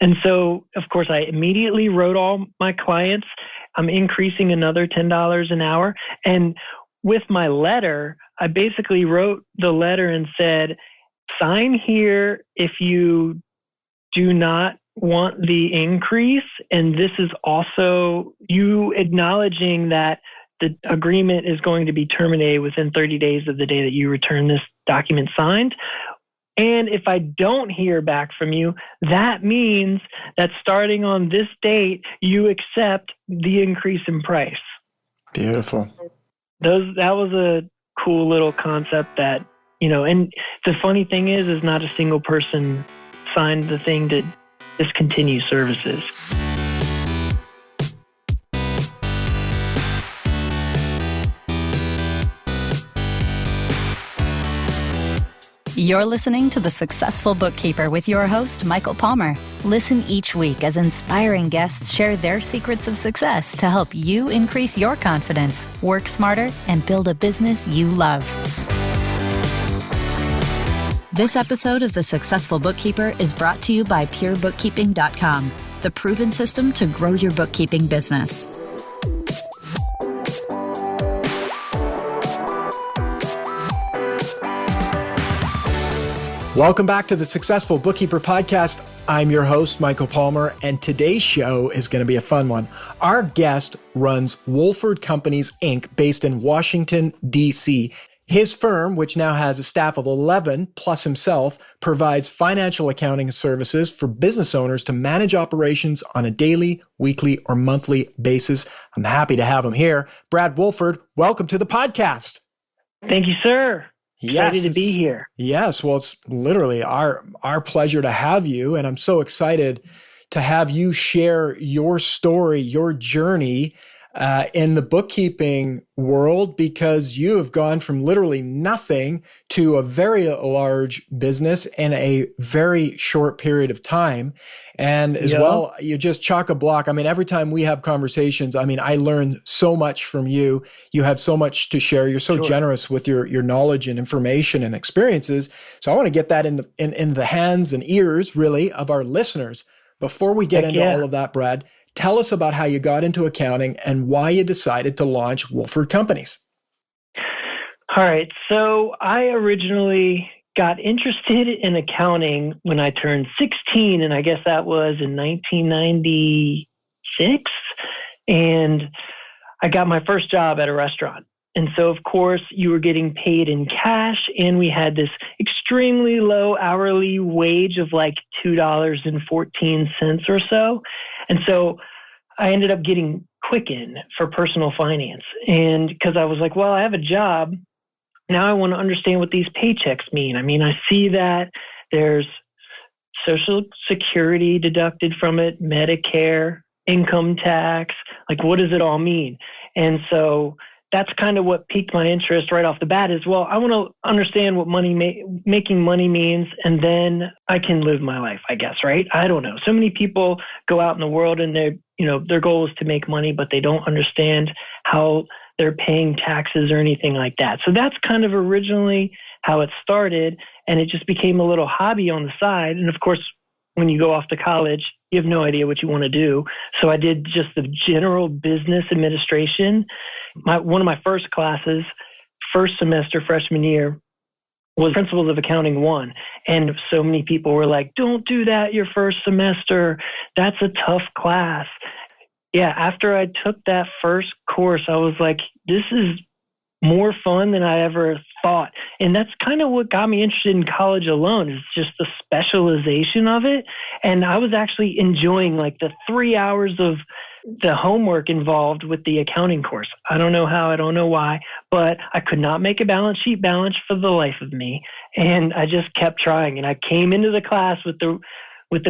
And so, of course, I immediately wrote all my clients. I'm increasing another $10 an hour. And with my letter, I basically wrote the letter and said, sign here if you do not want the increase. And this is also you acknowledging that the agreement is going to be terminated within 30 days of the day that you return this document signed. And if I don't hear back from you, that means that starting on this date, you accept the increase in price. Beautiful. That was a cool little concept that, and the funny thing is not a single person signed the thing to discontinue services. You're listening to The Successful Bookkeeper with your host, Michael Palmer. Listen each week as inspiring guests share their secrets of success to help you increase your confidence, work smarter, and build a business you love. This episode of The Successful Bookkeeper is brought to you by PureBookkeeping.com, the proven system to grow your bookkeeping business. Welcome back to the Successful Bookkeeper Podcast. I'm your host, Michael Palmer, and today's show is going to be a fun one. Our guest runs Wolford Companies, Inc., based in Washington, D.C. His firm, which now has a staff of 11 plus himself, provides financial accounting services for business owners to manage operations on a daily, weekly, or monthly basis. I'm happy to have him here. Brad Wolford, welcome to the podcast. Thank you, sir. Yes. Excited to be here. Yes. Well, it's literally our pleasure to have you. And I'm so excited to have you share your story, your journey in the bookkeeping world, because you have gone from literally nothing to a very large business in a very short period of time. And as well, you just chock-a-block. I mean, every time we have conversations, I mean, I learn so much from you. You have so much to share. You're so generous with your knowledge and information and experiences. So I want to get that in the hands and ears, really, of our listeners. Before we get into all of that, Brad, tell us about how you got into accounting and why you decided to launch Wolford Companies. All right. So I originally got interested in accounting when I turned 16, and I guess that was in 1996. And I got my first job at a restaurant. And so, of course, you were getting paid in cash, and we had this extremely low hourly wage of like $2.14 or so. And so I ended up getting Quicken for personal finance. And because I was like, well, I have a job. Now I want to understand what these paychecks mean. I mean, I see that there's Social Security deducted from it, Medicare, income tax. Like, what does it all mean? And so that's kind of what piqued my interest right off the bat is, well, I want to understand what making money means, and then I can live my life, I guess, right? I don't know. So many people go out in the world and their goal is to make money, but they don't understand how they're paying taxes or anything like that. So that's kind of originally how it started, and it just became a little hobby on the side. And of course, when you go off to college, you have no idea what you want to do. So I did just the general business administration. One of my first classes, first semester, freshman year, was Principles of Accounting 1. And so many people were like, don't do that your first semester. That's a tough class. Yeah, after I took that first course, I was like, this is more fun than I ever thought. And that's kind of what got me interested in college alone, is just the specialization of it. And I was actually enjoying like the 3 hours of the homework involved with the accounting course. I don't know how, I don't know why, but I could not make a balance sheet balance for the life of me. And I just kept trying. And I came into the class with the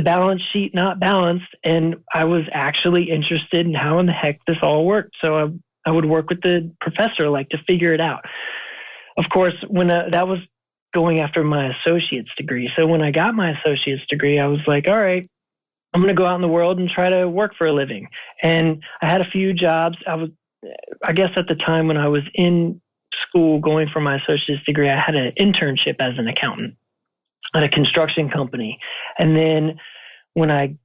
balance sheet not balanced, and I was actually interested in how in the heck this all worked. So I would work with the professor to figure it out. Of course, when that was going after my associate's degree. So when I got my associate's degree, I was like, all right, I'm going to go out in the world and try to work for a living. And I had a few jobs. I guess at the time when I was in school going for my associate's degree, I had an internship as an accountant at a construction company. And then when I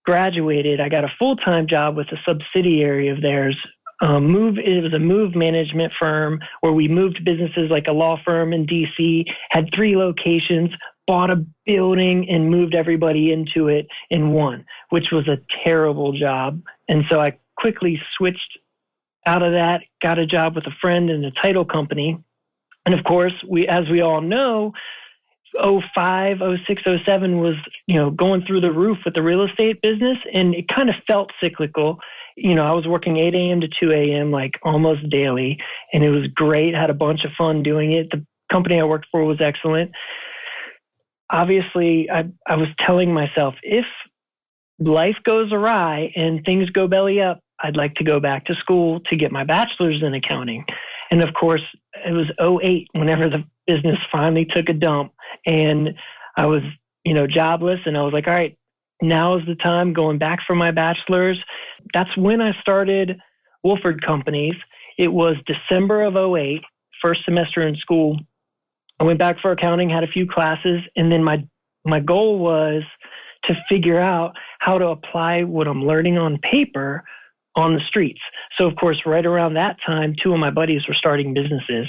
graduated, I got a full-time job with a subsidiary of theirs. It was a move management firm where we moved businesses, like a law firm in DC, had 3 locations, bought a building and moved everybody into it in one, which was a terrible job. And so I quickly switched out of that, got a job with a friend in a title company. And of course, as we all know, 05, 06, 07 was, going through the roof with the real estate business, and it kind of felt cyclical. I was working 8 a.m. to 2 a.m. like almost daily, and it was great. Had a bunch of fun doing it. The company I worked for was excellent. Obviously, I was telling myself, if life goes awry and things go belly up, I'd like to go back to school to get my bachelor's in accounting. And of course, it was 08 whenever the business finally took a dump, and I was, jobless, and I was like, all right, now is the time, going back for my bachelor's. That's when I started Wolford Companies. It was December of 08, first semester in school. I went back for accounting, had a few classes, and then my goal was to figure out how to apply what I'm learning on paper on the streets. So of course, right around that time, 2 of my buddies were starting businesses,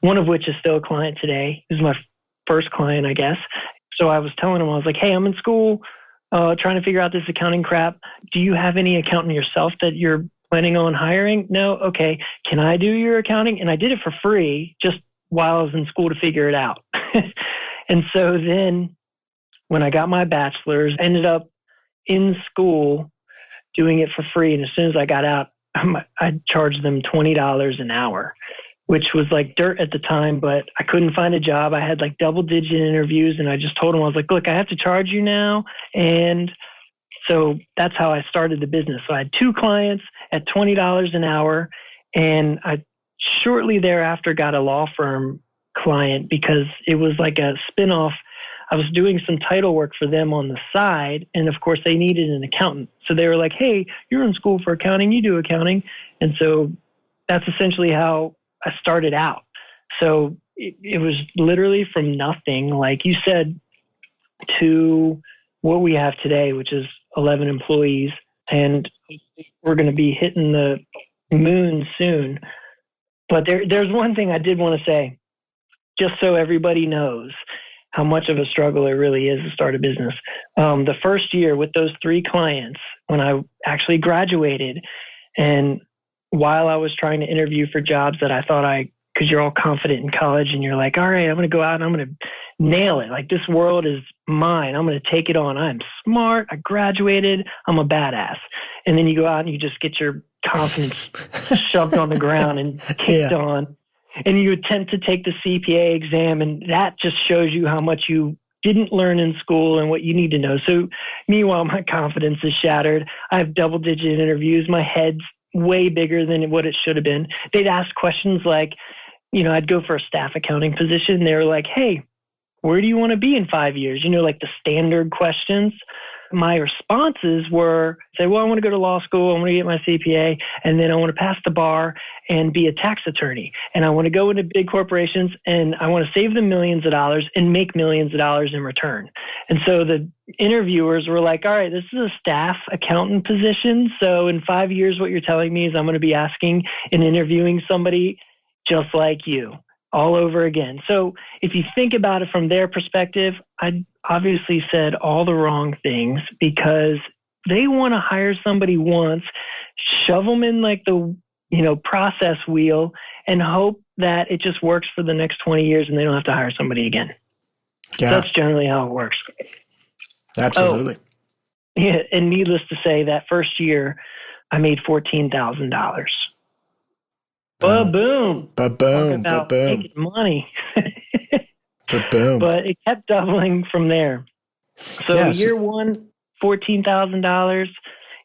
one of which is still a client today. This is my first client, I guess. So I was telling him, I was like, hey, I'm in school, trying to figure out this accounting crap. Do you have any accountant yourself that you're planning on hiring? No? Okay. Can I do your accounting? And I did it for free just while I was in school to figure it out. And so then when I got my bachelor's, I ended up in school doing it for free. And as soon as I got out, I charged them $20 an hour, which was like dirt at the time, but I couldn't find a job. I had like double-digit interviews, and I just told them, I was like, look, I have to charge you now. And so that's how I started the business. So I had 2 clients at $20 an hour, and I shortly thereafter got a law firm client because it was like a spinoff. I was doing some title work for them on the side, and of course they needed an accountant. So they were like, hey, you're in school for accounting, you do accounting. And so that's essentially how I started out. So it was literally from nothing, like you said, to what we have today, which is 11 employees. And we're going to be hitting the moon soon. But there's one thing I did want to say, just so everybody knows how much of a struggle it really is to start a business. The first year with those 3 clients, when I actually graduated, and while I was trying to interview for jobs that I thought because you're all confident in college and you're like, all right, I'm going to go out and I'm going to nail it. Like, this world is mine. I'm going to take it on. I'm smart. I graduated. I'm a badass. And then you go out and you just get your confidence shoved on the ground and kicked on. And you attempt to take the CPA exam, and that just shows you how much you didn't learn in school and what you need to know. So meanwhile, my confidence is shattered. I have double-digit interviews. My head's way bigger than what it should have been. They'd ask questions like, I'd go for a staff accounting position. They were like, hey, where do you want to be in 5 years? Like the standard questions. My responses were, say, well, I want to go to law school. I want to get my CPA, and then I want to pass the bar and be a tax attorney. And I want to go into big corporations, and I want to save them millions of dollars and make millions of dollars in return. And so the interviewers were like, all right, this is a staff accountant position. So in 5 years, what you're telling me is I'm going to be asking and interviewing somebody just like you all over again. So if you think about it from their perspective, I obviously said all the wrong things, because they want to hire somebody once, shove them in like the, process wheel, and hope that it just works for the next 20 years and they don't have to hire somebody again. Yeah. So that's generally how it works. Absolutely. Yeah. And needless to say, that first year I made $14,000. Ba-boom. Ba-boom. Ba-boom. Making money. Ba-boom. But it kept doubling from there. So year 1, $14,000.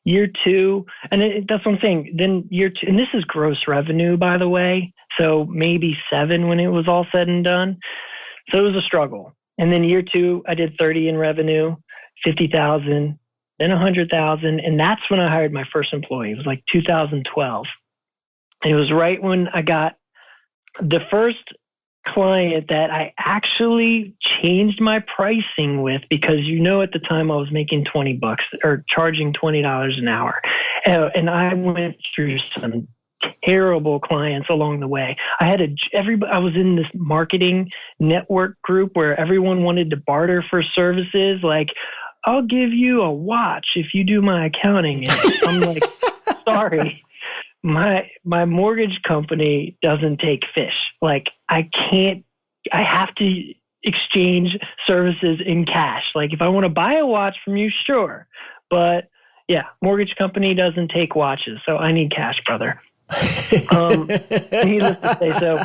Year 2, and that's what I'm saying. Then year 2, and this is gross revenue, by the way. So maybe 7 when it was all said and done. So it was a struggle. And then year 2, I did 30 in revenue, 50,000, then 100,000. And that's when I hired my first employee. It was like 2012. It was right when I got the first client that I actually changed my pricing with, because at the time I was making $20 or charging $20 an hour. And I went through some terrible clients along the way. I was in this marketing network group where everyone wanted to barter for services. Like, I'll give you a watch if you do my accounting. And I'm like, sorry, my mortgage company doesn't take fish. Like, I have to exchange services in cash. Like, if I want to buy a watch from you, sure. But yeah, mortgage company doesn't take watches. So I need cash, brother. Needless to say, so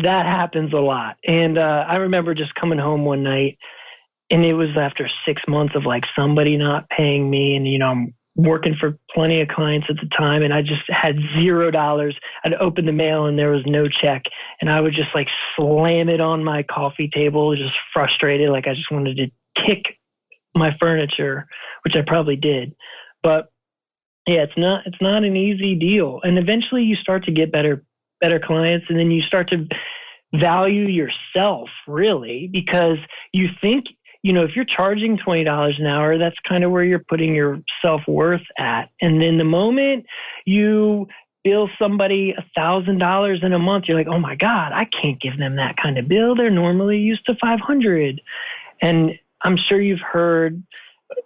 that happens a lot. And I remember just coming home one night, and it was after 6 months of like somebody not paying me. And, I'm working for plenty of clients at the time, and I just had $0. I'd open the mail and there was no check. And I would just like slam it on my coffee table, just frustrated. Like I just wanted to kick my furniture, which I probably did. But yeah, it's not an easy deal. And eventually you start to get better clients, and then you start to value yourself, really, because you think, if you're charging $20 an hour, that's kind of where you're putting your self-worth at. And then the moment you bill somebody $1,000 in a month, you're like, oh my God, I can't give them that kind of bill. They're normally used to $500. And I'm sure you've heard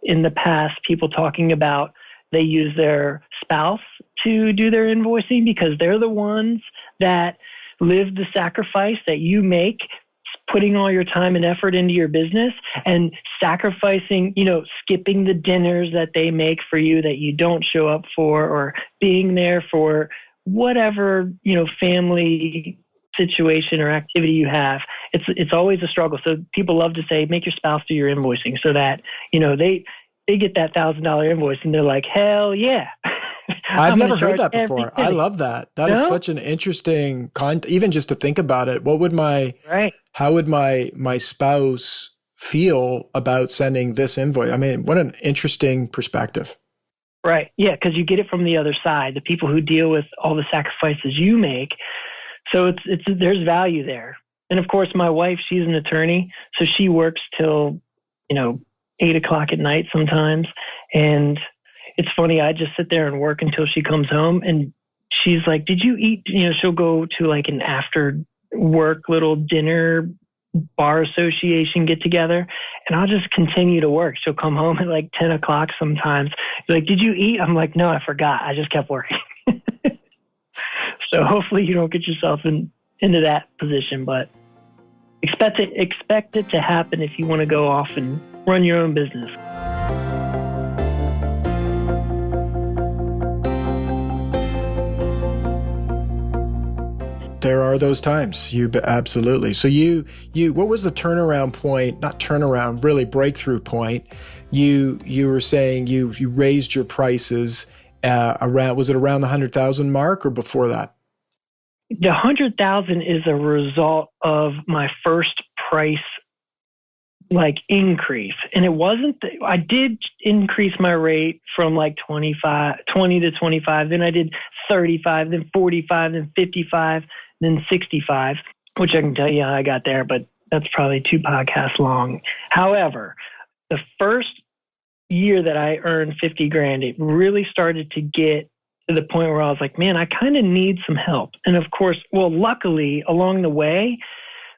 in the past people talking about they use their spouse to do their invoicing because they're the ones that live the sacrifice that you make, putting all your time and effort into your business and sacrificing, skipping the dinners that they make for you that you don't show up for, or being there for whatever, family situation or activity you have. It's always a struggle. So people love to say, make your spouse do your invoicing, so that, they get that $1,000 invoice and they're like, hell yeah. I've never heard that before. I love that. That is such an interesting even just to think about it. How would my spouse feel about sending this invoice? I mean, what an interesting perspective. Right. Yeah. Cause you get it from the other side, the people who deal with all the sacrifices you make. So there's value there. And of course, my wife, she's an attorney, so she works till, 8:00 at night sometimes. And it's funny, I just sit there and work until she comes home, and she's like, did you eat? She'll go to like an after work little dinner bar association get together, and I'll just continue to work. She'll come home at like 10:00 sometimes. She's like, did you eat? I'm like, no, I forgot. I just kept working. So hopefully you don't get yourself into that position, but expect it to happen if you want to go off and run your own business. There are those times. Absolutely. So you, what was the turnaround point? Not turnaround, really breakthrough point. You were saying you raised your prices was it around the 100,000 mark or before that? The 100,000 is a result of my first price increase. And it wasn't, I did increase my rate from 20 to 25. Then I did 35, then 45, then 55, then 65, which I can tell you how I got there, but that's probably 2 podcasts long. However, the first year that I earned 50 grand, it really started to get to the point where I was like, man, I kind of need some help. And of course, luckily along the way,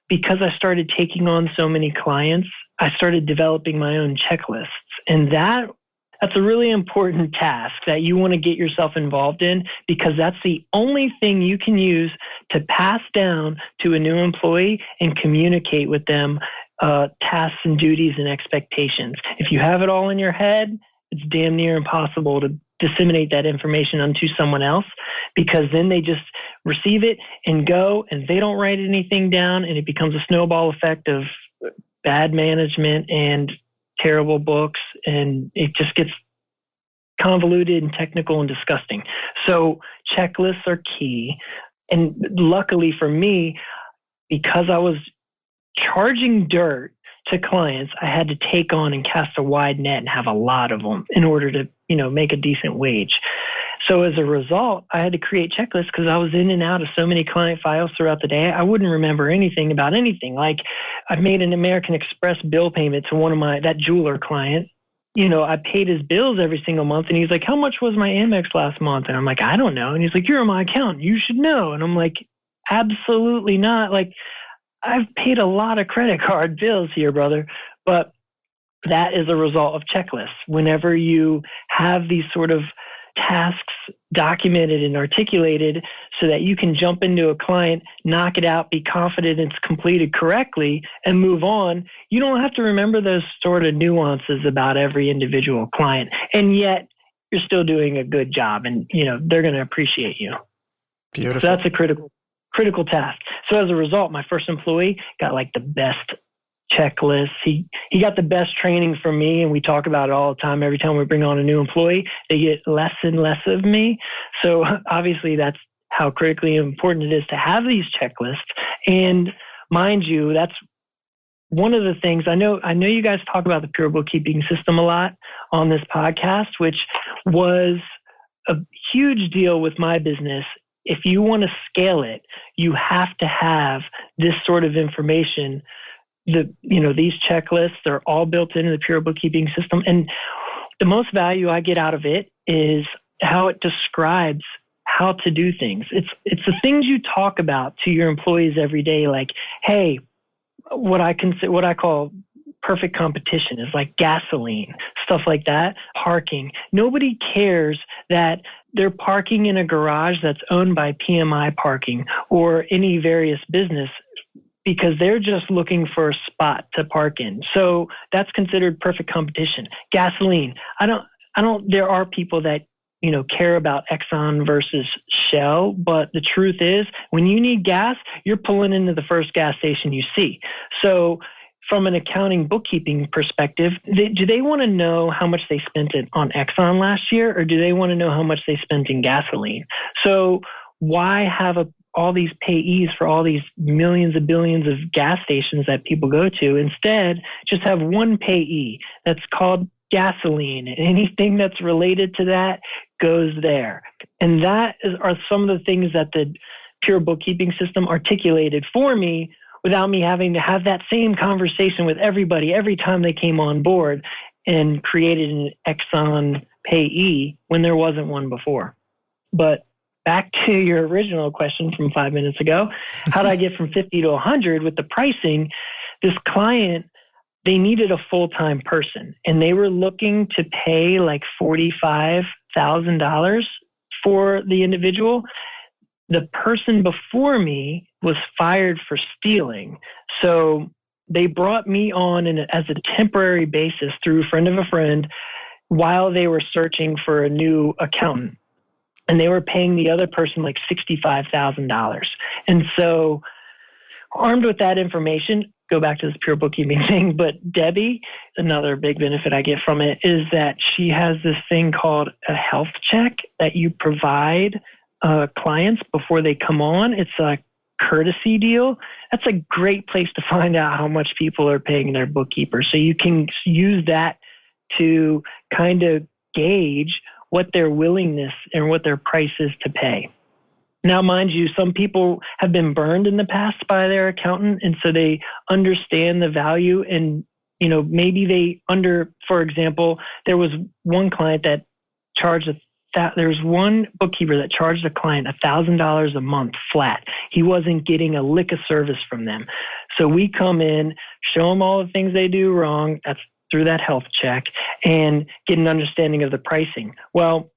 because I started taking on so many clients, I started developing my own checklists. And that's a really important task that you want to get yourself involved in, because that's the only thing you can use to pass down to a new employee and communicate with them tasks and duties and expectations. If you have it all in your head, it's damn near impossible to disseminate that information onto someone else, because then they just receive it and go, and they don't write anything down, and it becomes a snowball effect of bad management and terrible books, and it just gets convoluted and technical and disgusting. So checklists are key. And luckily for me, because I was charging dirt to clients, I had to take on and cast a wide net and have a lot of them in order to, make a decent wage. So as a result, I had to create checklists because I was in and out of so many client files throughout the day. I wouldn't remember anything about anything. Like I made an American Express bill payment to that jeweler client. I paid his bills every single month, and he's like, how much was my Amex last month? And I'm like, I don't know. And he's like, you're my accountant, you should know. And I'm like, absolutely not. Like, I've paid a lot of credit card bills here, brother. But that is a result of checklists. Whenever you have these sort of tasks documented and articulated so that you can jump into a client, knock it out, be confident it's completed correctly, and move on, you don't have to remember those sort of nuances about every individual client. And yet you're still doing a good job, and they're going to appreciate you. Beautiful. So that's a critical task. So as a result, my first employee got like the best checklists. He got the best training from me, and we talk about it all the time. Every time we bring on a new employee, they get less and less of me. So obviously that's how critically important it is to have these checklists. And mind you, that's one of the things I know you guys talk about the Pure Bookkeeping System a lot on this podcast, which was a huge deal with my business. If you want to scale it, you have to have this sort of information. These checklists, they're all built into the Pure Bookkeeping System. And the most value I get out of it is how it describes how to do things. It's the things you talk about to your employees every day, like, hey, what I call perfect competition is like gasoline, stuff like that, parking. Nobody cares that they're parking in a garage that's owned by PMI Parking or any various business, because they're just looking for a spot to park in. So that's considered perfect competition. Gasoline. There are people that, care about Exxon versus Shell, but the truth is when you need gas, you're pulling into the first gas station you see. So from an accounting bookkeeping perspective, do they want to know how much they spent on Exxon last year, or do they want to know how much they spent in gasoline? So why have all these payees for all these millions and billions of gas stations that people go to? Instead, just have one payee that's called gasoline. Anything that's related to that goes there. And are some of the things that the Pure Bookkeeping System articulated for me without me having to have that same conversation with everybody every time they came on board, and created an Exxon payee when there wasn't one before. But back to your original question from 5 minutes ago, how did I get from 50 to 100 with the pricing? This client, they needed a full-time person, and they were looking to pay like $45,000 for the individual. The person before me was fired for stealing. So they brought me on as a temporary basis through a friend of a friend while they were searching for a new accountant. And they were paying the other person like $65,000. And so armed with that information, go back to this Pure Bookkeeping thing, but Debbie, another big benefit I get from it is that she has this thing called a health check that you provide clients before they come on. It's a courtesy deal. That's a great place to find out how much people are paying their bookkeeper. So you can use that to kind of gauge what their willingness and what their price is to pay. Now, mind you, some people have been burned in the past by their accountant, and so they understand the value. And, maybe for example, there was one client that charged there's one bookkeeper that charged a client $1,000 a month flat. He wasn't getting a lick of service from them. So we come in, show them all the things they do wrong. That's through that health check, and get an understanding of the pricing. Well,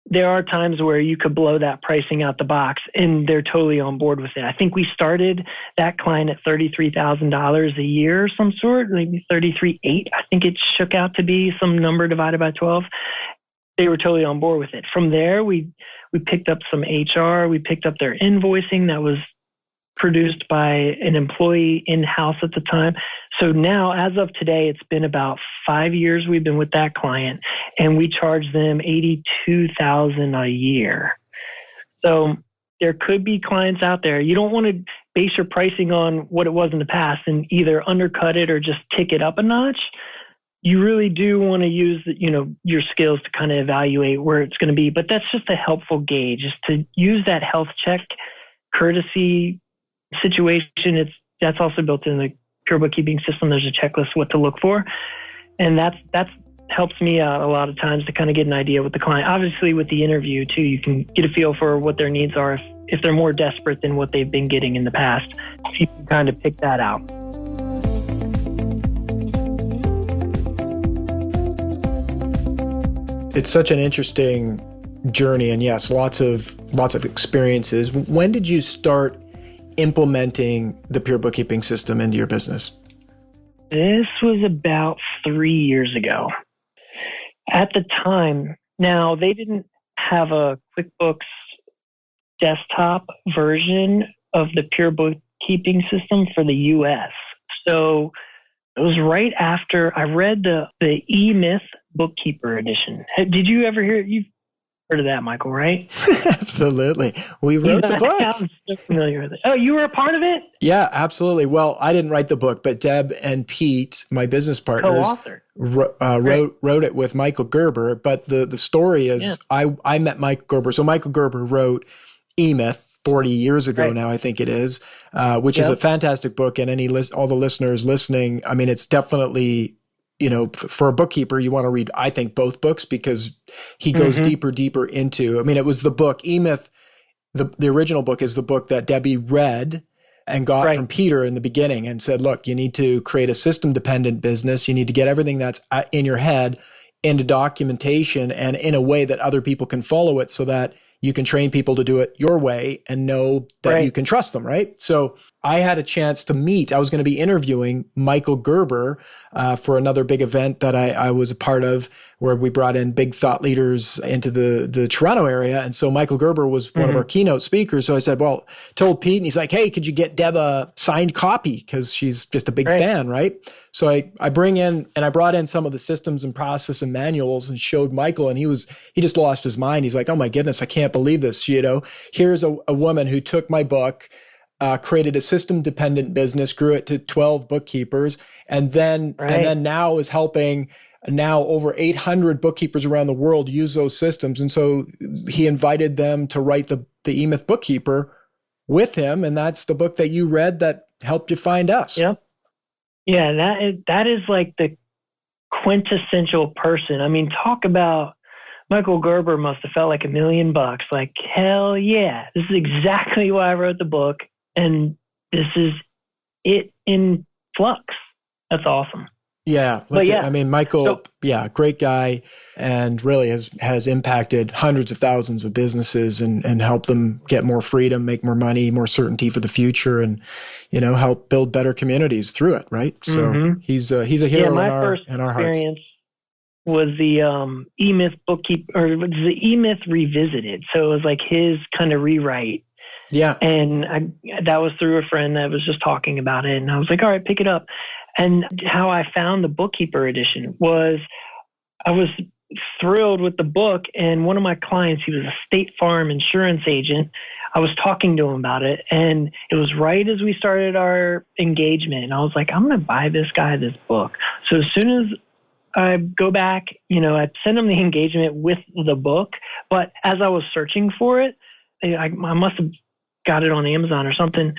there are times where you could blow that pricing out the box and they're totally on board with it. I think we started that client at $33,000 a year or some sort, maybe $33,800. I think it shook out to be some number divided by 12. They were totally on board with it. From there, we picked up some HR. We picked up their invoicing that was produced by an employee in-house at the time. So now, as of today, it's been about 5 years we've been with that client, and we charge them $82,000 a year. So there could be clients out there. You don't want to base your pricing on what it was in the past and either undercut it or just tick it up a notch. You really do want to use your skills to kind of evaluate where it's going to be. But that's just a helpful gauge, is to use that health check courtesy situation. That's also built in the pure bookkeeping system, there's a checklist what to look for. And that's helps me out a lot of times to kind of get an idea with the client. Obviously with the interview too, you can get a feel for what their needs are if they're more desperate than what they've been getting in the past. You can kind of pick that out. It's such an interesting journey, and yes, lots of experiences. When did you start implementing the pure bookkeeping system into your business? This was about 3 years ago. At the time, now they didn't have a QuickBooks desktop version of the pure bookkeeping system for the US. So it was right after I read the E-Myth Bookkeeper Edition. Did you ever hear? You've heard of that, Michael, right? Absolutely. We wrote the book. I'm so familiar with it. Oh, you were a part of it? Yeah, absolutely. Well, I didn't write the book, but Deb and Pete, my business partners, wrote it with Michael Gerber. But the story is I met Michael Gerber. So Michael Gerber wrote E-Myth 40 years ago now, I think it is, which is a fantastic book. And all the listeners listening, I mean, it's definitely, for a bookkeeper, you want to read, I think, both books because he goes deeper into, I mean, it was the book, E-Myth, the original book is the book that Debbie read and got from Peter in the beginning and said, look, you need to create a system-dependent business. You need to get everything that's in your head into documentation and in a way that other people can follow it so that you can train people to do it your way and know that you can trust them, right? So I had a chance to meet, I was going to be interviewing Michael Gerber for another big event that I was a part of where we brought in big thought leaders into the Toronto area. And so Michael Gerber was one of our keynote speakers. So I said, told Pete, and he's like, hey, could you get Deb a signed copy? Because she's just a big fan, right? So I brought in some of the systems and process and manuals and showed Michael, and he just lost his mind. He's like, oh my goodness, I can't believe this. Here's a woman who took my book, created a system-dependent business, grew it to 12 bookkeepers, and then now is helping over 800 bookkeepers around the world use those systems. And so he invited them to write the E-Myth Bookkeeper with him, and that's the book that you read that helped you find us. Yep. Yeah, that is like the quintessential person. I mean, talk about Michael Gerber must have felt like $1 million. Like, hell yeah, this is exactly why I wrote the book. And this is it in flux. That's awesome. Yeah. I mean, Michael, great guy, and really has impacted hundreds of thousands of businesses and helped them get more freedom, make more money, more certainty for the future, and, help build better communities through it. Right. So he's a hero in our hearts. My first experience was the E-Myth Bookkeeper, or it was the E-Myth Revisited. So it was like his kind of rewrite. Yeah. And that was through a friend that was just talking about it. And I was like, all right, pick it up. And how I found the Bookkeeper Edition was I was thrilled with the book. And one of my clients, he was a State Farm insurance agent. I was talking to him about it. And it was right as we started our engagement. And I was like, I'm going to buy this guy this book. So as soon as I go back, I send him the engagement with the book. But as I was searching for it, I must have got it on Amazon or something.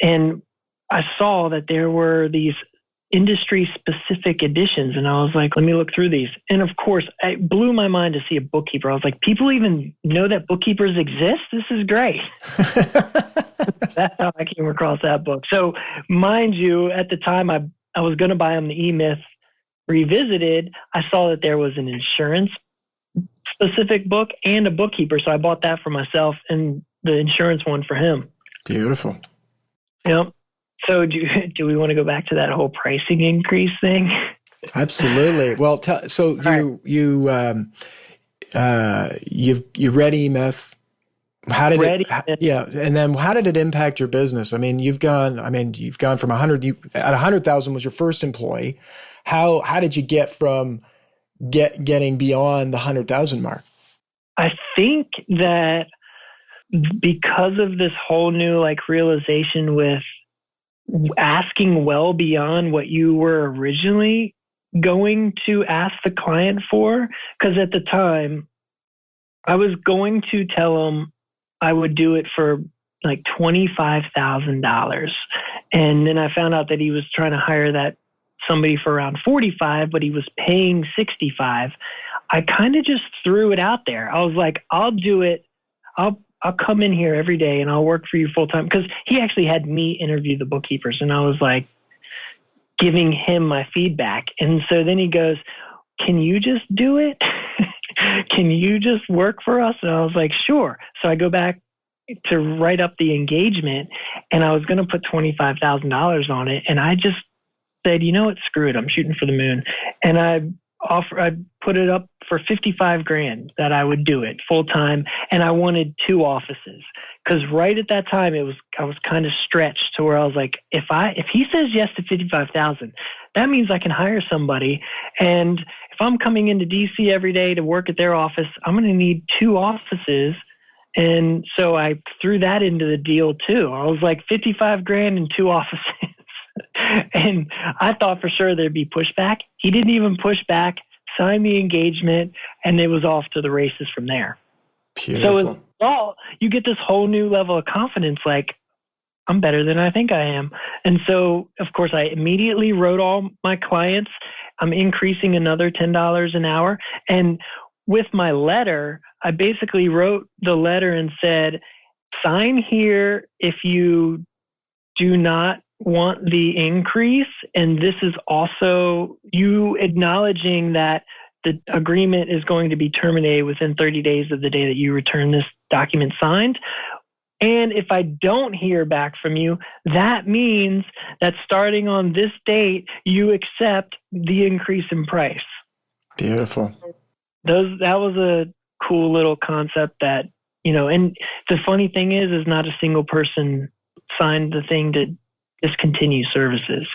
And I saw that there were these industry-specific editions. And I was like, let me look through these. And of course, it blew my mind to see a bookkeeper. I was like, people even know that bookkeepers exist? This is great. That's how I came across that book. So mind you, at the time I was going to buy him the E-Myth Revisited. I saw that there was an insurance-specific book and a bookkeeper. So I bought that for myself and the insurance one for him. Beautiful. Yep. So do we want to go back to that whole pricing increase thing? Absolutely. Well, you read E-Myth. How did and then how did it impact your business? I mean, you've gone from 100. At 100,000 was your first employee. How did you get from getting beyond the 100,000 mark? I think that because of this whole new realization with asking well beyond what you were originally going to ask the client for, because at the time I was going to tell them I would do it for like $25,000. And then I found out that he was trying to hire somebody for around 45, but he was paying 65. I kind of just threw it out there. I was like, I'll do it. I'll come in here every day and I'll work for you full time. Because he actually had me interview the bookkeepers, and I was like giving him my feedback. And so then he goes, can you just do it? Can you just work for us? And I was like, sure. So I go back to write up the engagement, and I was going to put $25,000 on it. And I just said, you know what, screw it. I'm shooting for the moon. And I put it up for $55,000 that I would do it full time. And I wanted 2 offices, because right at that time I was kind of stretched to where I was like, if he says yes to $55,000, that means I can hire somebody. And if I'm coming into DC every day to work at their office, I'm going to need 2 offices. And so I threw that into the deal too. I was like, $55,000 and 2 offices. And I thought for sure there'd be pushback. He didn't even push back, signed the engagement, and it was off to the races from there. Beautiful. So you get this whole new level of confidence, like, I'm better than I think I am. And so, of course, I immediately wrote all my clients. I'm increasing another $10 an hour. And with my letter, I basically wrote the letter and said, sign here if you do not want the increase. And this is also you acknowledging that the agreement is going to be terminated within 30 days of the day that you return this document signed. And if I don't hear back from you, that means that starting on this date, you accept the increase in price. Beautiful. That was a cool little concept that, and the funny thing is not a single person signed the thing to discontinue services.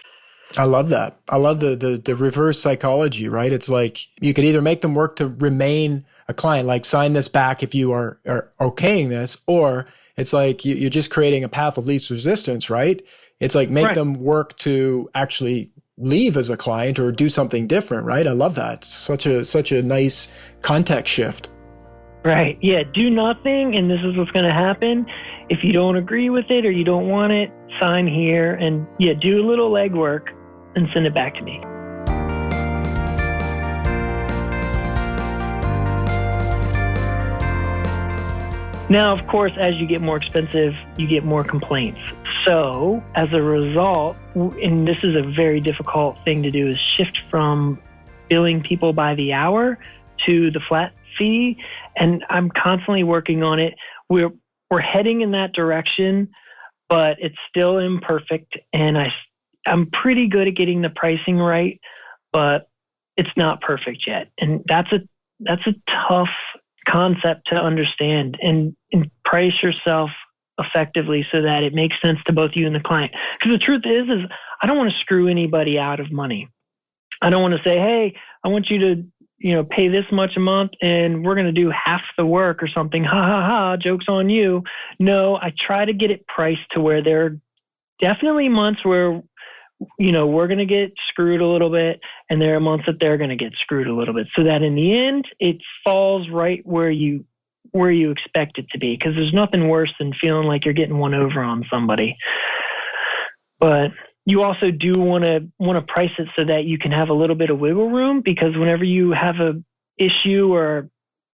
I love that. I love the reverse psychology, right? It's like you could either make them work to remain a client, like sign this back if you are okaying this, or it's like you're just creating a path of least resistance, right? It's like make them work to actually leave as a client or do something different, right? I love that. It's such a nice context shift. Right. Yeah. Do nothing, and this is what's going to happen. If you don't agree with it or you don't want it, sign here, and do a little legwork and send it back to me. Now, of course, as you get more expensive, you get more complaints. So as a result, and this is a very difficult thing to do, is shift from billing people by the hour to the flat fee. And I'm constantly working on it. We're heading in that direction, but it's still imperfect. And I'm pretty good at getting the pricing right, but it's not perfect yet. And that's a tough concept to understand and price yourself effectively so that it makes sense to both you and the client. Because the truth is I don't want to screw anybody out of money. I don't want to say, hey, I want you to, pay this much a month and we're going to do half the work or something. Ha ha ha, joke's on you. No, I try to get it priced to where there are definitely months where, we're going to get screwed a little bit, and there are months that they're going to get screwed a little bit, so that in the end, it falls right where you expect it to be. Because there's nothing worse than feeling like you're getting one over on somebody. But you also do want to price it so that you can have a little bit of wiggle room, because whenever you have a issue or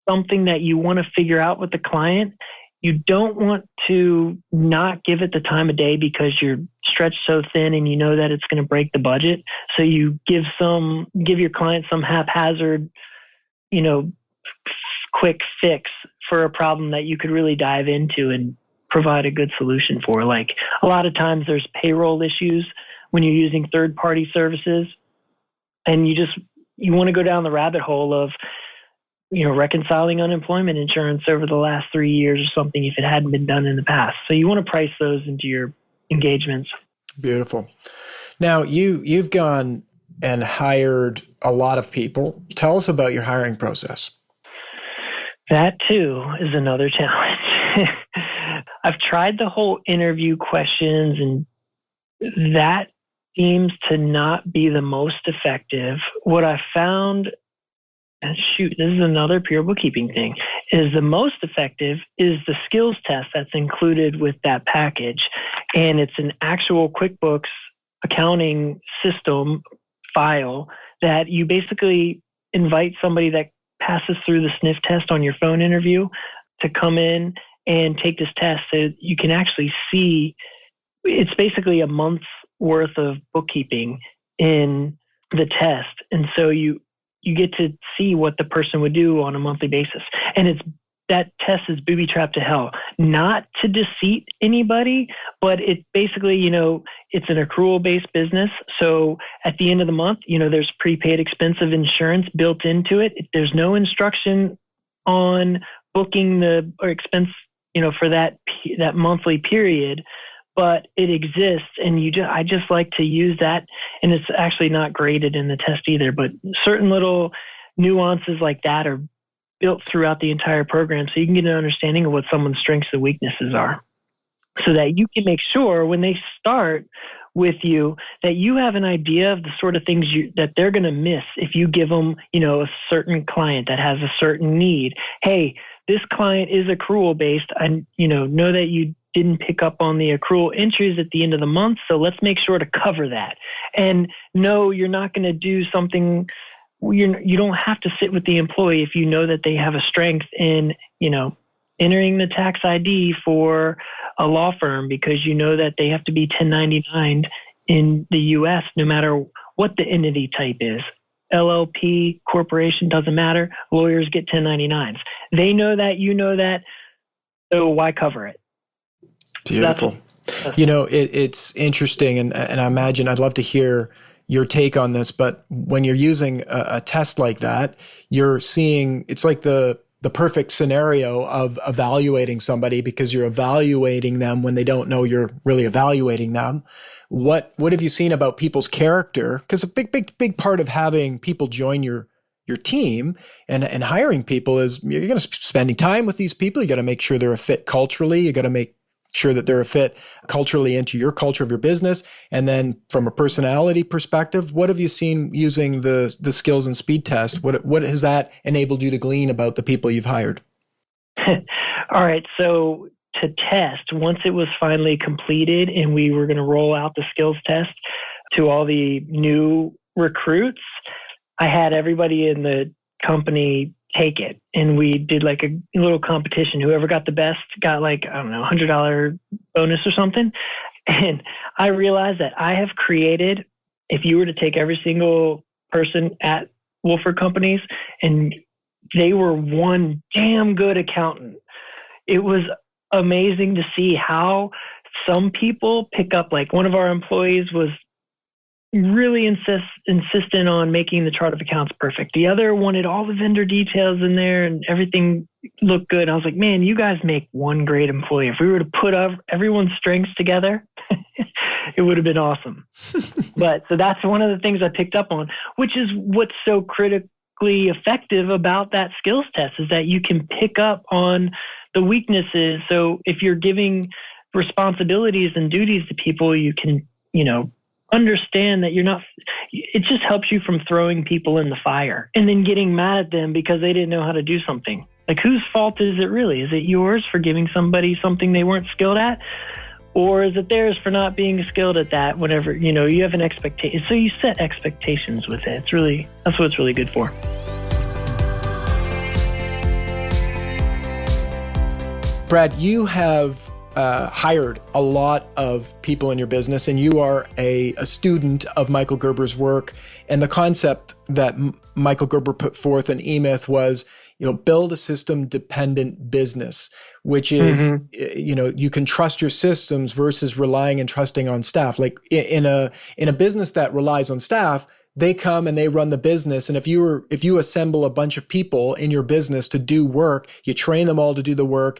something that you want to figure out with the client, you don't want to not give it the time of day because you're stretched so thin and you know that it's going to break the budget. So you give your client some haphazard, quick fix for a problem that you could really dive into and provide a good solution for. Like a lot of times there's payroll issues when you're using third-party services, and you want to go down the rabbit hole of, reconciling unemployment insurance over the last 3 years or something if it hadn't been done in the past. So you want to price those into your engagements. Beautiful. Now you've gone and hired a lot of people. Tell us about your hiring process. That too is another challenge. I've tried the whole interview questions, and that seems to not be the most effective. What I found, and shoot, this is another pure bookkeeping thing, is the most effective is the skills test that's included with that package. And it's an actual QuickBooks accounting system file that you basically invite somebody that passes through the sniff test on your phone interview to come in and take this test so you can actually see. It's basically a month's worth of bookkeeping in the test. And so you get to see what the person would do on a monthly basis. And that test is booby-trapped to hell. Not to deceive anybody, but it basically, it's an accrual-based business. So at the end of the month, there's prepaid expensive insurance built into it. There's no instruction on booking the expense, for that monthly period, but it exists. And I just like to use that. And it's actually not graded in the test either, but certain little nuances like that are built throughout the entire program, so you can get an understanding of what someone's strengths and weaknesses are, so that you can make sure when they start with you that you have an idea of the sort of things that they're going to miss if you give them, a certain client that has a certain need. Hey, this client is accrual based. I know that you didn't pick up on the accrual entries at the end of the month, so let's make sure to cover that. And no, you're not going to do something. You don't have to sit with the employee if you know that they have a strength in, entering the tax ID for a law firm, because you know that they have to be 1099 in the U.S. no matter what the entity type is. LLP, corporation, doesn't matter. Lawyers get 1099s. They know that, you know that, so why cover it? Beautiful. It's interesting, and I imagine I'd love to hear your take on this, but when you're using a test like that, you're seeing, it's like the perfect scenario of evaluating somebody, because you're evaluating them when they don't know you're really evaluating them. What have you seen about people's character? Because a big part of having people join your team and hiring people is you're going to spending time with these people. You got to make sure they're a fit culturally. You got to make sure that they're a fit culturally into your culture of your business. And then from a personality perspective, what have you seen using the skills and speed test? What has that enabled you to glean about the people you've hired? All right. So to test, once it was finally completed and we were going to roll out the skills test to all the new recruits, I had everybody in the company take it. And we did like a little competition. Whoever got the best got like, I don't know, $100 bonus or something. And I realized that I have created, if you were to take every single person at Wolford companies and they were one damn good accountant, it was amazing to see how some people pick up. Like one of our employees was really insistent on making the chart of accounts perfect. The other wanted all the vendor details in there and everything looked good. I was like, man, you guys make one great employee. If we were to put everyone's strengths together, it would have been awesome. But so that's one of the things I picked up on, which is what's so critically effective about that skills test, is that you can pick up on the weaknesses. So if you're giving responsibilities and duties to people, you can, understand that it just helps you from throwing people in the fire and then getting mad at them because they didn't know how to do something. Like, whose fault is it really? Is it yours for giving somebody something they weren't skilled at? Or is it theirs for not being skilled at that whenever, you have an expectation? So you set expectations with it. That's what it's really good for. Brad, you have hired a lot of people in your business, and you are a student of Michael Gerber's work. And the concept that Michael Gerber put forth in eMyth was, build a system-dependent business, which is, you can trust your systems versus relying and trusting on staff. Like in a business that relies on staff, they come and they run the business. And if you assemble a bunch of people in your business to do work, you train them all to do the work,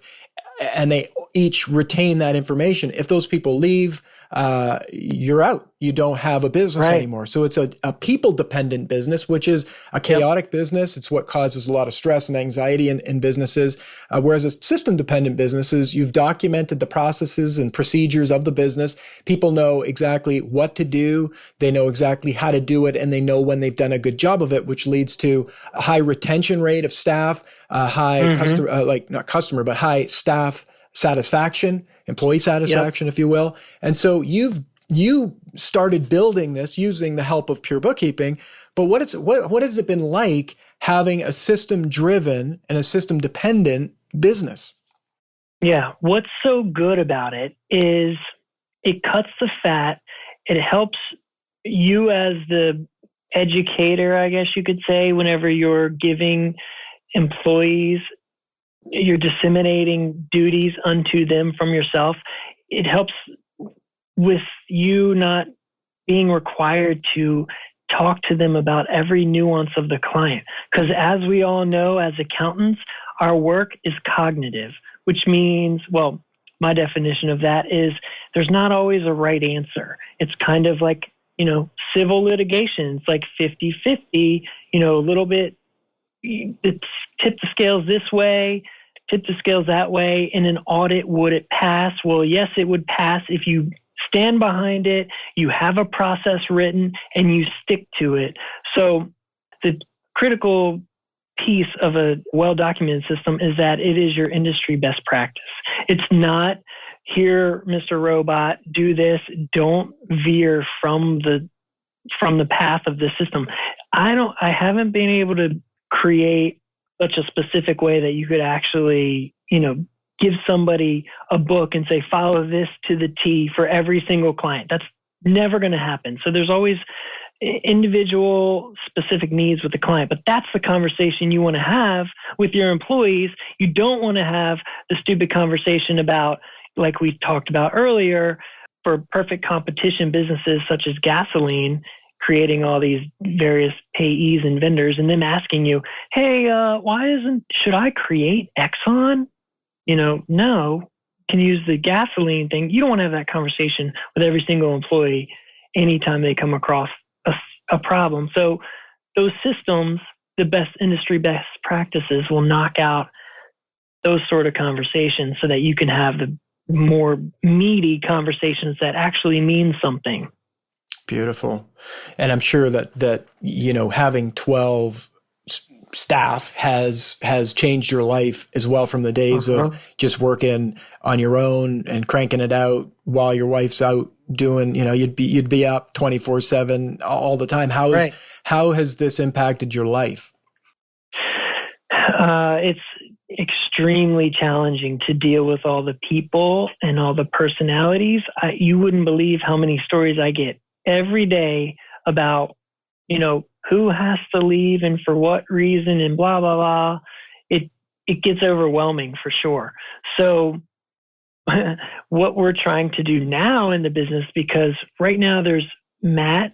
and they each retain that information. If those people leave, you're out. You don't have a business Right. anymore. So it's a people-dependent business, which is a chaotic business. It's what causes a lot of stress and anxiety in businesses. Whereas a system-dependent business is you've documented the processes and procedures of the business. People know exactly what to do. They know exactly how to do it, and they know when they've done a good job of it, which leads to a high retention rate of staff, high customer, but high staff satisfaction, employee satisfaction, if you will. And so you started building this using the help of Pure Bookkeeping, but what has it been like having a system-driven and a system-dependent business? Yeah. What's so good about it is it cuts the fat. It helps you as the educator, I guess you could say, whenever you're giving employees, you're disseminating duties unto them from yourself. It helps with you not being required to talk to them about every nuance of the client. Because as we all know, as accountants, our work is cognitive, which means, well, my definition of that is there's not always a right answer. It's kind of like, civil litigation. It's like 50-50, a little bit, it's tip the scales this way, tip the scales that way. In an audit, would it pass? Well, yes, it would pass if you stand behind it, you have a process written, and you stick to it. So the critical piece of a well-documented system is that it is your industry best practice. It's not, here, Mr. Robot, do this. Don't veer from the path of the system. I haven't been able to create such a specific way that you could actually, give somebody a book and say, follow this to the T for every single client. That's never going to happen. So there's always individual specific needs with the client, but that's the conversation you want to have with your employees. You don't want to have the stupid conversation about, like we talked about earlier, for perfect competition businesses such as gasoline, creating all these various payees and vendors and them asking you, hey, should I create Exxon? No, can use the gasoline thing. You don't want to have that conversation with every single employee anytime they come across a problem. So those systems, the best industry best practices, will knock out those sort of conversations so that you can have the more meaty conversations that actually mean something. Beautiful. And I'm sure that having 12 staff has changed your life as well, from the days of just working on your own and cranking it out while your wife's out doing, you'd be up 24/7 all the time. How has this impacted your life? It's extremely challenging to deal with all the people and all the personalities. You wouldn't believe how many stories I get every day about, who has to leave and for what reason and blah, blah, blah. It gets overwhelming for sure. So what we're trying to do now in the business, because right now there's Matt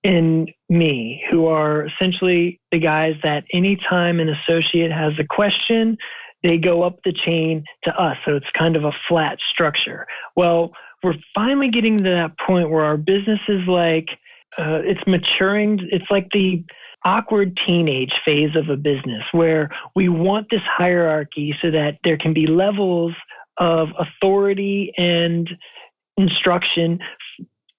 and me, who are essentially the guys that anytime an associate has a question, they go up the chain to us. So it's kind of a flat structure. Well, we're finally getting to that point where our business is like, it's maturing. It's like the awkward teenage phase of a business where we want this hierarchy so that there can be levels of authority and instruction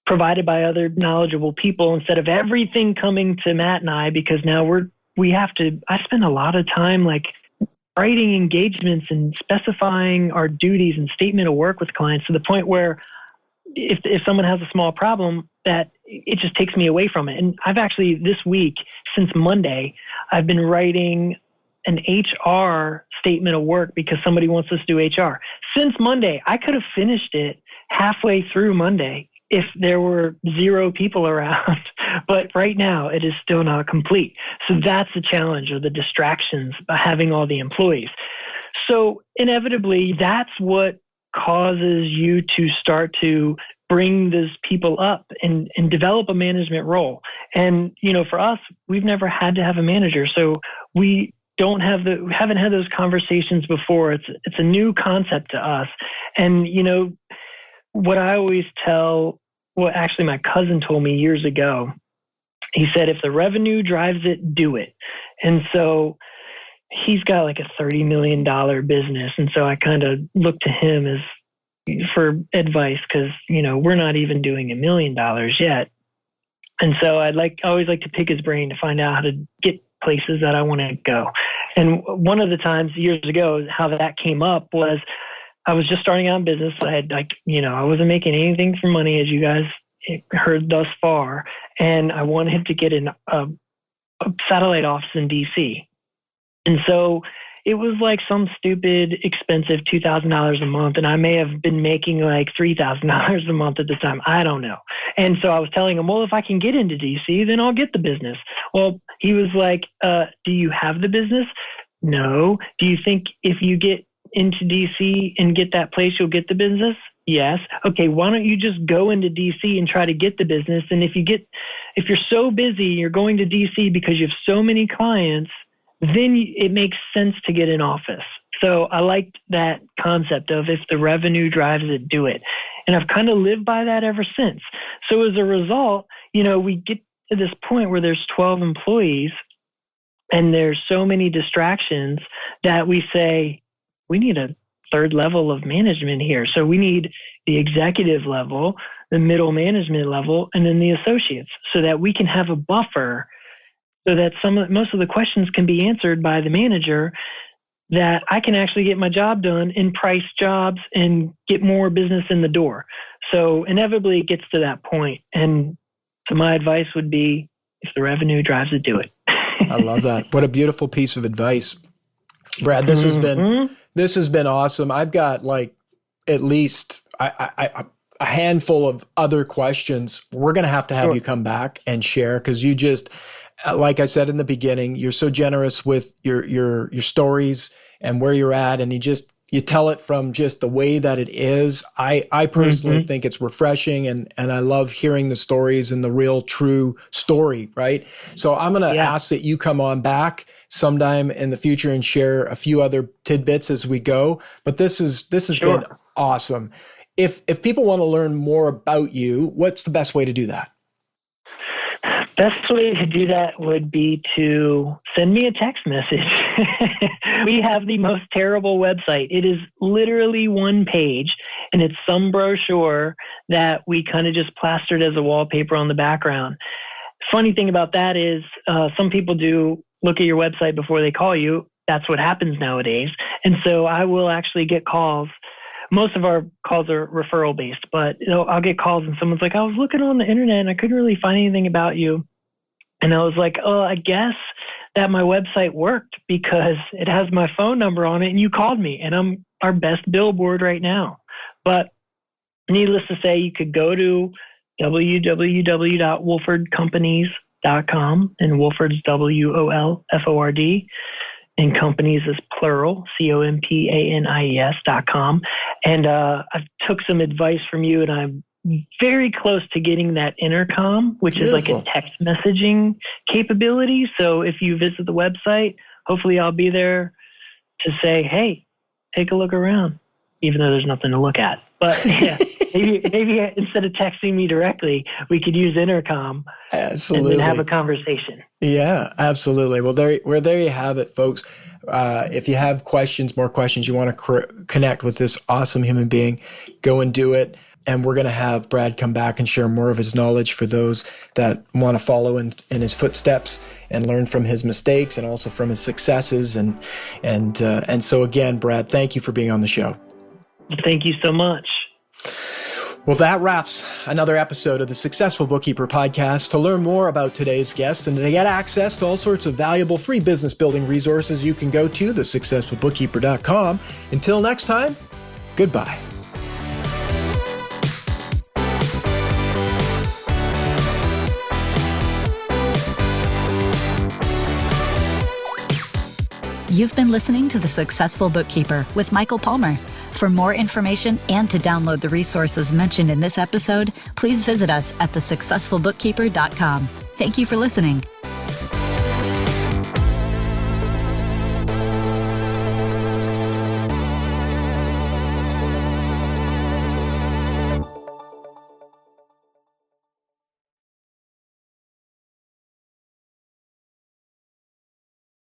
provided by other knowledgeable people instead of everything coming to Matt and I, because now I spend a lot of time like writing engagements and specifying our duties and statement of work with clients to the point where if someone has a small problem, that it just takes me away from it. And I've actually, this week, since Monday, I've been writing an HR statement of work because somebody wants us to do HR. Since Monday, I could have finished it halfway through Monday if there were 0 people around. But right now, it is still not complete. So that's the challenge, or the distractions by having all the employees. So inevitably, that's what causes you to start to bring those people up and develop a management role. And, for us, we've never had to have a manager. So we haven't had those conversations before. It's a new concept to us. And, what I always tell, well, actually my cousin told me years ago, he said, if the revenue drives it, do it. And so he's got like a $30 million business. And so I kind of look to him for advice because, we're not even doing $1 million yet. And so I always like to pick his brain to find out how to get places that I want to go. And one of the times years ago, how that came up was I was just starting out in business. I had I wasn't making anything for money, as you guys heard thus far. And I wanted to get a satellite office in DC. And so it was like some stupid, expensive $2,000 a month. And I may have been making like $3,000 a month at the time. I don't know. And so I was telling him, well, if I can get into DC, then I'll get the business. Well, he was like, do you have the business? No. Do you think if you get into DC and get that place, you'll get the business? Yes. Okay. Why don't you just go into DC and try to get the business? And if you're so busy, you're going to DC because you have so many clients, then it makes sense to get an office. So I liked that concept of if the revenue drives it, do it. And I've kind of lived by that ever since. So as a result, we get to this point where there's 12 employees and there's so many distractions that we say, we need a third level of management here. So we need the executive level, the middle management level, and then the associates so that we can have a buffer so that most of the questions can be answered by the manager, that I can actually get my job done and price jobs and get more business in the door. So inevitably it gets to that point. And so my advice would be, if the revenue drives it, do it. I love that. What a beautiful piece of advice. Brad, this has been awesome. I've got like at least a handful of other questions. We're going to have Sure. you come back and share, because you just, like I said in the beginning, you're so generous with your stories and where you're at, and you tell it from just the way that it is. I personally think it's refreshing, and I love hearing the stories and the real true story, right? So I'm going to ask that you come on back sometime in the future and share a few other tidbits as we go. But this has Sure. been awesome. If people want to learn more about you, what's the best way to do that? Best way to do that would be to send me a text message. We have the most terrible website. It is literally one page, and it's some brochure that we kind of just plastered as a wallpaper on the background. Funny thing about that is some people do look at your website before they call you. That's what happens nowadays. And so I will actually get calls. Most of our calls are referral based, but I'll get calls and someone's like, I was looking on the internet and I couldn't really find anything about you. And I was like, oh, I guess that my website worked because it has my phone number on it and you called me, and I'm our best billboard right now. But needless to say, you could go to www.wolfordcompanies.com, and Wolford's WOLFORD, and companies is plural, COMPANIES.com. And I took some advice from you, and I'm very close to getting that intercom, which Beautiful. Is like a text messaging capability. So if you visit the website, hopefully I'll be there to say, hey, take a look around, even though there's nothing to look at. But yeah, maybe instead of texting me directly, we could use intercom. Absolutely. And then have a conversation. Yeah, absolutely. Well, there you have it, folks. If you have more questions, you want to connect with this awesome human being, go and do it. And we're going to have Brad come back and share more of his knowledge for those that want to follow in his footsteps and learn from his mistakes and also from his successes. And so again, Brad, thank you for being on the show. Thank you so much. Well, that wraps another episode of the Successful Bookkeeper podcast. To learn more about today's guest and to get access to all sorts of valuable free business building resources, you can go to thesuccessfulbookkeeper.com. Until next time, goodbye. You've been listening to The Successful Bookkeeper with Michael Palmer. For more information and to download the resources mentioned in this episode, please visit us at thesuccessfulbookkeeper.com. Thank you for listening.